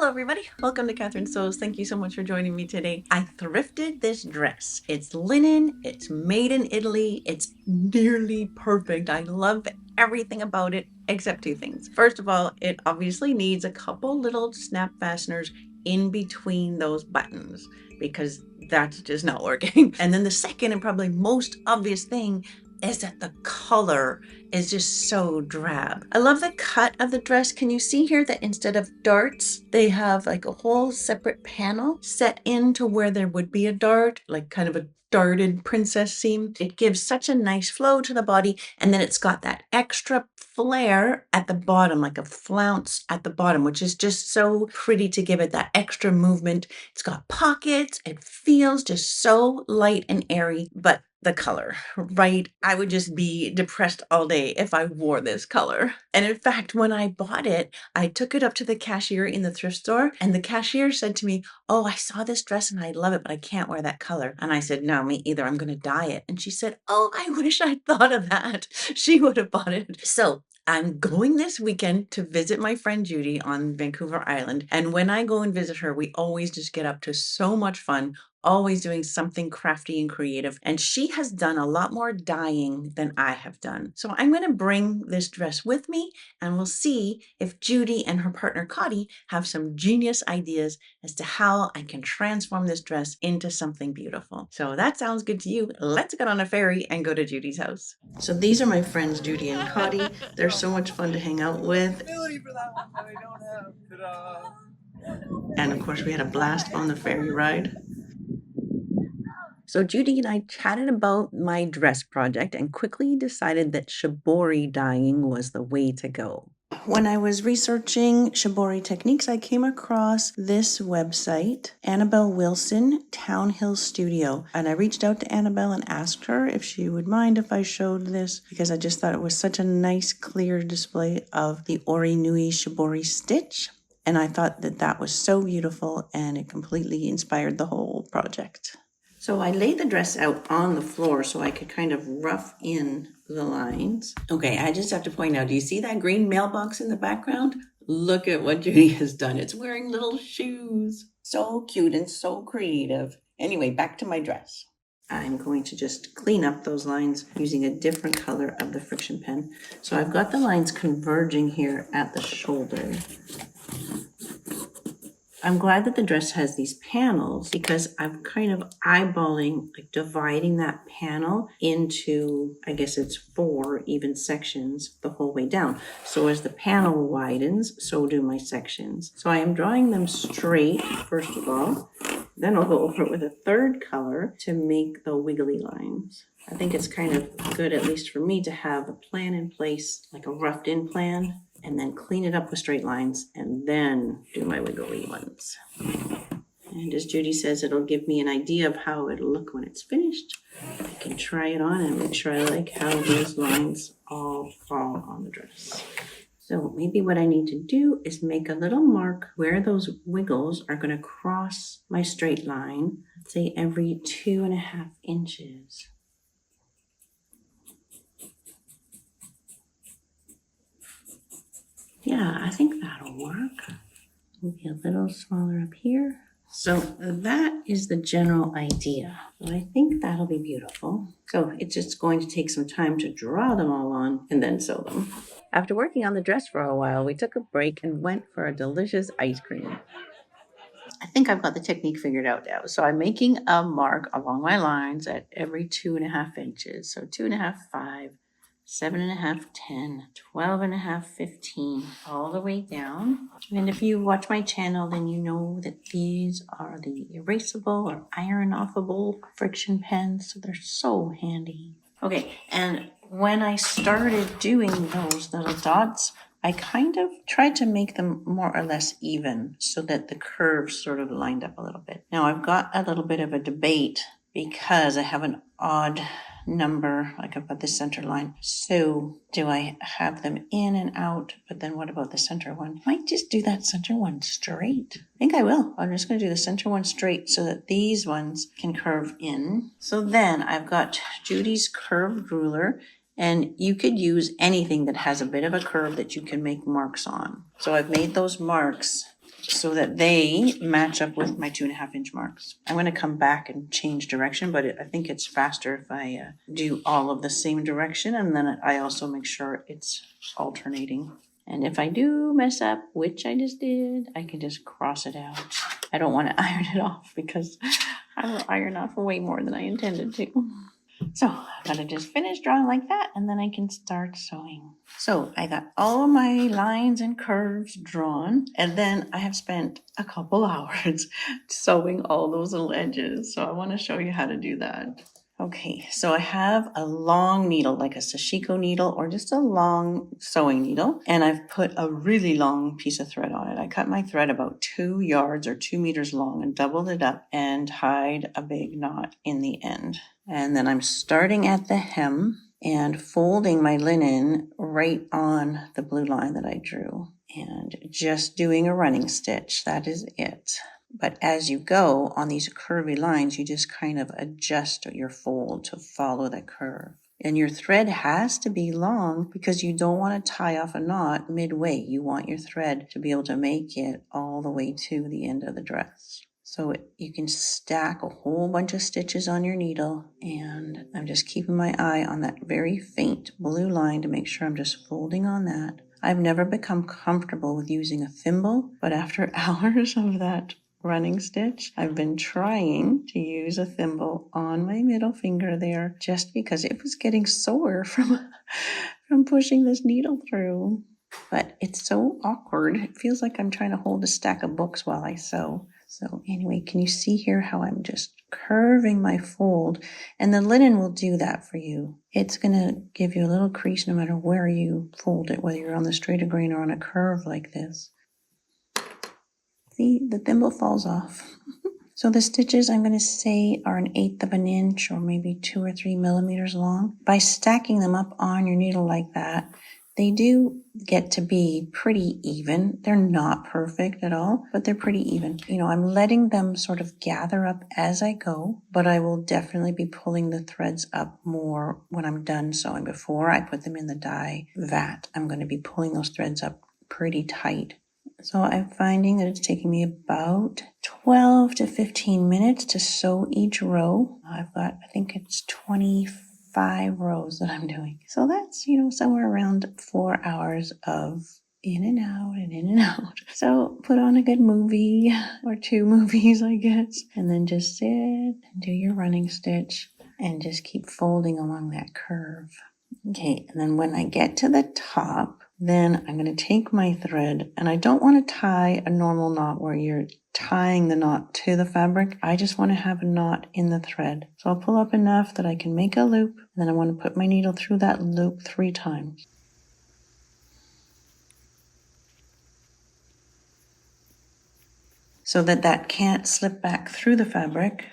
Hello everybody, welcome to Catherine Sews. Thank you so much for joining me today. I thrifted this dress. It's linen, it's made in Italy, it's nearly perfect. I love everything about it except two things. First of all, it obviously needs a couple little snap fasteners in between those buttons because that's just not working. And then the second and probably most obvious thing is that the color is just so drab. I love the cut of the dress. Can you see here that instead of darts, they have like a whole separate panel set into where there would be a dart, like kind of a darted princess seam. It gives such a nice flow to the body, and then it's got that extra flare at the bottom, like a flounce at the bottom, which is just so pretty to give it that extra movement. It's got pockets. It feels just so light and airy, but the color, right? I would just be depressed all day if I wore this color. And in fact, when I bought it, I took it up to the cashier in the thrift store, and the cashier said to me, "Oh, I saw this dress and I love it, but I can't wear that color." And I said, "No, me either. I'm going to dye it." And she said, "Oh, I wish I'd thought of that." She would have bought it. So I'm going this weekend to visit my friend Judi on Vancouver Island. And when I go and visit her, we always just get up to so much fun, always doing something crafty and creative. And she has done a lot more dyeing than I have done. So I'm going to bring this dress with me, and we'll see if Judi and her partner Cotty have some genius ideas as to how I can transform this dress into something beautiful. So that sounds good to you. Let's get on a ferry and go to Judi's house. So these are my friends Judi and Cotty. They're so much fun to hang out with. And of course we had a blast on the ferry ride. So Judi and I chatted about my dress project and quickly decided that Shibori dyeing was the way to go. When I was researching Shibori techniques, I came across this website, Annabelle Wilson, Townhill Studio. And I reached out to Annabelle and asked her if she would mind if I showed this, because I just thought it was such a nice, clear display of the Ori-Nui Shibori stitch. And I thought that that was so beautiful, and it completely inspired the whole project. So I laid the dress out on the floor so I could kind of rough in the lines. Okay, I just have to point out, do you see that green mailbox in the background? Look at what Judi has done. It's wearing little shoes. So cute and so creative. Anyway, back to my dress. I'm going to just clean up those lines using a different color of the friction pen. So I've got the lines converging here at the shoulder. I'm glad that the dress has these panels because I'm kind of eyeballing, like dividing that panel into, I guess it's 4 even sections the whole way down. So as the panel widens, so do my sections. So I am drawing them straight, first of all. Then I'll go over it with a third color to make the wiggly lines. I think it's kind of good, at least for me, to have a plan in place, like a roughed in plan, and then clean it up with straight lines, and then do my wiggly ones. And as Judi says, it'll give me an idea of how it'll look when it's finished. I can try it on and make sure I like how those lines all fall on the dress. So maybe what I need to do is make a little mark where those wiggles are going to cross my straight line, let's say every 2.5 inches. Yeah, I think that'll work. Maybe a little smaller up here. So that is the general idea. So I think that'll be beautiful. So it's just going to take some time to draw them all on and then sew them. After working on the dress for a while, we took a break and went for a delicious ice cream. I think I've got the technique figured out now. So I'm making a mark along my lines at every 2.5 inches. So 2.5, 5, 7.5, 10, 12.5, 15, all the way down. And if you watch my channel, then you know that these are the erasable or iron-offable friction pens. So they're so handy. Okay, and when I started doing those little dots, I kind of tried to make them more or less even so that the curves sort of lined up a little bit. Now I've got a little bit of a debate because I have an odd number, like I've got the center line. So do I have them in and out? But then what about the center one? I might just do that center one straight. I think I will. I'm just going to do the center one straight so that these ones can curve in. So then I've got Judi's curved ruler, and you could use anything that has a bit of a curve that you can make marks on. So I've made those marks so that they match up with my 2.5-inch marks. I'm going to come back and change direction, but I think it's faster if I do all of the same direction, and then I also make sure it's alternating. And if I do mess up, which I just did, I can just cross it out. I don't want to iron it off because I will iron off way more than I intended to. So I'm going to just finish drawing like that, and then I can start sewing. So I got all of my lines and curves drawn, and then I have spent a couple hours sewing all those little edges. So I want to show you how to do that. Okay, so I have a long needle, like a sashiko needle or just a long sewing needle, and I've put a really long piece of thread on it. I cut my thread about 2 yards or 2 meters long and doubled it up and tied a big knot in the end. And then I'm starting at the hem and folding my linen right on the blue line that I drew and just doing a running stitch. That is it. But as you go on these curvy lines, you just kind of adjust your fold to follow the curve. And your thread has to be long because you don't want to tie off a knot midway. You want your thread to be able to make it all the way to the end of the dress. So you can stack a whole bunch of stitches on your needle, and I'm just keeping my eye on that very faint blue line to make sure I'm just folding on that. I've never become comfortable with using a thimble, but after hours of that running stitch, I've been trying to use a thimble on my middle finger there just because it was getting sore from pushing this needle through. But it's so awkward. It feels like I'm trying to hold a stack of books while I sew. So anyway, can you see here how I'm just curving my fold? And the linen will do that for you. It's going to give you a little crease no matter where you fold it, whether you're on the straighter grain or on a curve like this. See, the thimble falls off. So the stitches I'm going to say are 1/8 of an inch or maybe 2 or 3 millimeters long. By stacking them up on your needle like that, they do get to be pretty even. They're not perfect at all, but they're pretty even. You know, I'm letting them sort of gather up as I go, but I will definitely be pulling the threads up more when I'm done sewing. Before I put them in the dye vat, I'm going to be pulling those threads up pretty tight. So I'm finding that it's taking me about 12 to 15 minutes to sew each row. I've got, I think it's 25 rows that I'm doing. So that's, somewhere around 4 hours of in and out and in and out. So put on a good movie or 2 movies, I guess, and then just sit and do your running stitch and just keep folding along that curve. Okay, and then when I get to the top, then I'm going to take my thread, and I don't want to tie a normal knot where you're tying the knot to the fabric. I just want to have a knot in the thread. So I'll pull up enough that I can make a loop, and then I want to put my needle through that loop 3 times. So that can't slip back through the fabric.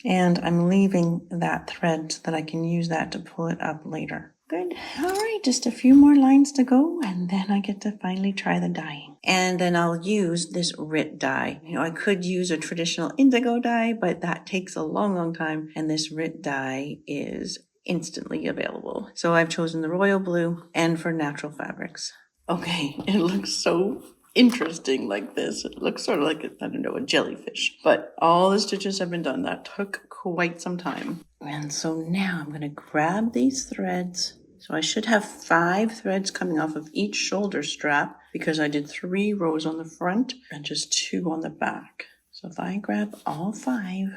And I'm leaving that thread so that I can use that to pull it up later. Good. All right, just a few more lines to go, and then I get to finally try the dyeing. And then I'll use this RIT dye. I could use a traditional indigo dye, but that takes a long, long time, and this RIT dye is instantly available. So I've chosen the royal blue and for natural fabrics. Okay, it looks so interesting like this. It looks sort of like, a jellyfish. But all the stitches have been done. That took quite some time. And so now I'm going to grab these threads. So I should have 5 threads coming off of each shoulder strap because I did 3 rows on the front and just 2 on the back. So if I grab all 5,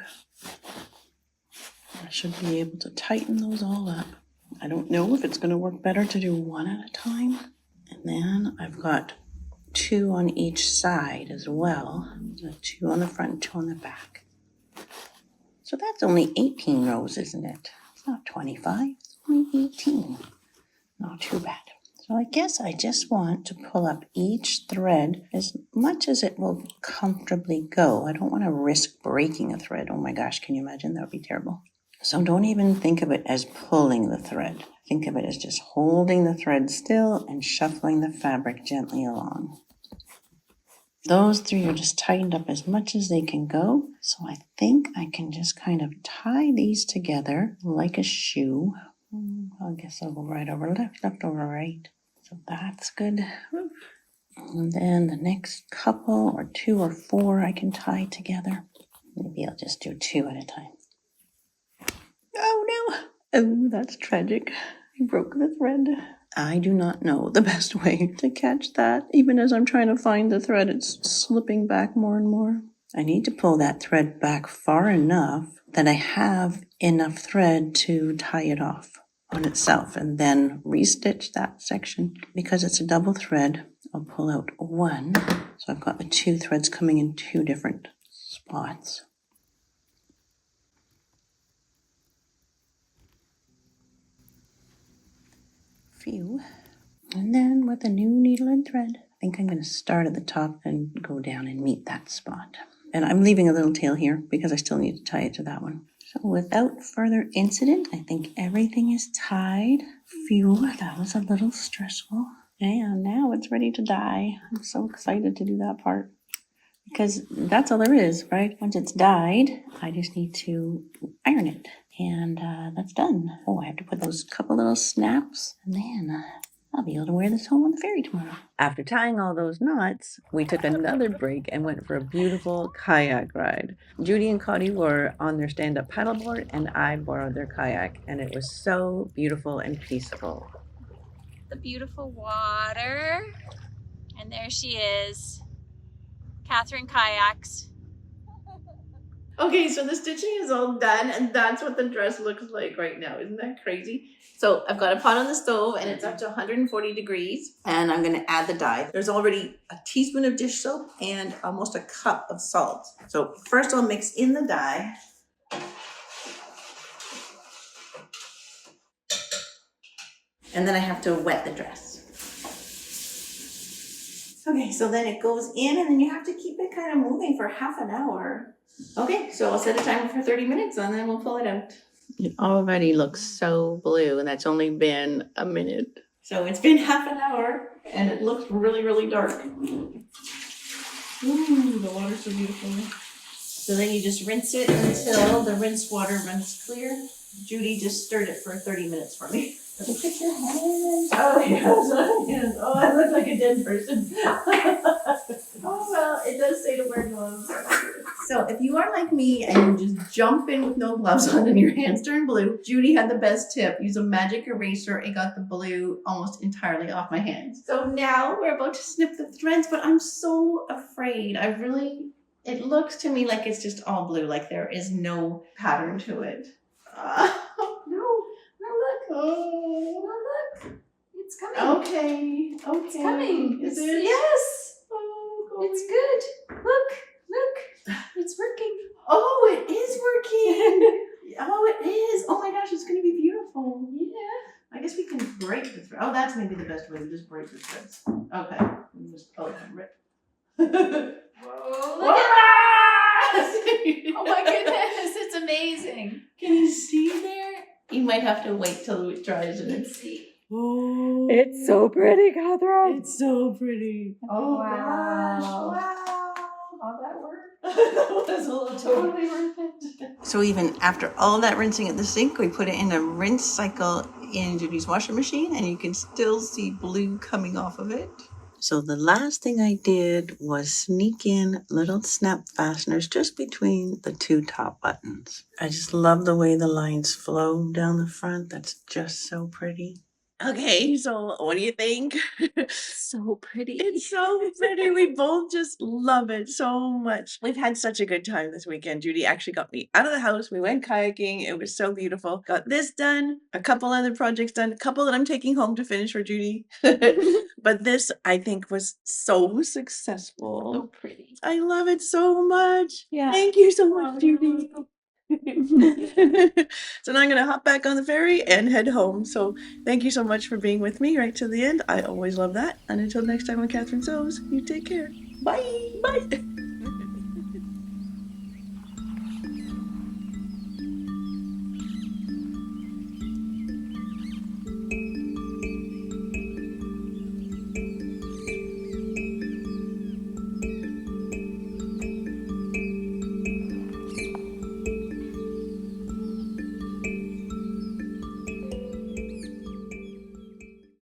I should be able to tighten those all up. I don't know if it's going to work better to do 1 at a time. And then I've got 2 on each side as well. So 2 on the front, 2 on the back. So that's only 18 rows, isn't it? It's not 25, it's only 18. Not too bad. So I guess I just want to pull up each thread as much as it will comfortably go. I don't want to risk breaking a thread. Oh my gosh, can you imagine? That would be terrible. So don't even think of it as pulling the thread. Think of it as just holding the thread still and shuffling the fabric gently along. Those 3 are just tightened up as much as they can go. So I think I can just kind of tie these together like a shoe. I guess I'll go right over left, left over right. So that's good. And then the next couple or 2 or 4 I can tie together. Maybe I'll just do 2 at a time. Oh no! Oh, that's tragic. I broke the thread. I do not know the best way to catch that. Even as I'm trying to find the thread, it's slipping back more and more. I need to pull that thread back far enough that I have enough thread to tie it off on itself and then restitch that section. Because it's a double thread, I'll pull out 1. So I've got the 2 threads coming in 2 different spots. Few. And then with a new needle and thread, I think I'm going to start at the top and go down and meet that spot. And I'm leaving a little tail here because I still need to tie it to that one. So without further incident, I think everything is tied. Phew, that was a little stressful. And now it's ready to dye. I'm so excited to do that part. Because that's all there is, right? Once it's dyed, I just need to iron it. And that's done. Oh, I have to put those couple little snaps. And then I'll be able to wear this home on the ferry tomorrow. After tying all those knots, we took another break and went for a beautiful kayak ride. Judi and Cotty were on their stand-up paddleboard, and I borrowed their kayak. And it was so beautiful and peaceful. The beautiful water. And there she is. Catherine kayaks. Okay, so the stitching is all done, and that's what the dress looks like right now. Isn't that crazy? So I've got a pot on the stove, and it's up to 140 degrees, and I'm going to add the dye. There's already a teaspoon of dish soap and almost a cup of salt. So first I'll mix in the dye. And then I have to wet the dress. Okay, so then it goes in, and then you have to keep it kind of moving for half an hour. Okay, so I'll set a timer for 30 minutes and then we'll pull it out. It already looks so blue, and that's only been a minute. So it's been half an hour and it looks really, really dark. Ooh, the water's so beautiful. So then you just rinse it until the rinsed water runs clear. Judi just stirred it for 30 minutes for me. Look at your hands. Oh, yes. Oh, I look like a dead person. Oh, well, it does say to wear gloves. So if you are like me and you just jump in with no gloves on and your hands turn blue, Judi had the best tip. Use a magic eraser. It got the blue almost entirely off my hands. So now we're about to snip the threads, but I'm so afraid. It looks to me like it's just all blue, like there is no pattern to it. Oh, look. It's coming. Okay. It's coming. Is it? Yes. Oh, it's good. Look. It's working. Oh, it is working. Oh, it is. Oh my gosh, it's going to be beautiful. Yeah. I guess we can break the thread. Oh, that's maybe the best way to just break the threads. Okay. Rip. Whoa, look at that. Oh my goodness, it's amazing. Can you see there? You might have to wait till it dries and Let's see. Oh, It's so pretty, Catherine. it's so pretty. Oh Wow. gosh. Wow. All that work. That was all Totally worth it. So even after all that rinsing at the sink, we put it in a rinse cycle in Judi's washing machine, and you can still see blue coming off of it. So the last thing I did was sneak in little snap fasteners just between the 2 top buttons. I just love the way the lines flow down the front. That's just so pretty. Okay, so what do you think? So pretty. It's so pretty. We both just love it so much. We've had such a good time this weekend. Judi actually got me out of the house. We went kayaking. It was so beautiful. Got this done, a couple other projects done, a couple that I'm taking home to finish for Judi. But this, I think, was so successful. So pretty. I love it so much. Yeah. Thank you so much, Judi. So now I'm going to hop back on the ferry and head home. So thank you so much for being with me right to the end. I always love that. And until next time on Catherine Sews, you take care. Bye. Bye.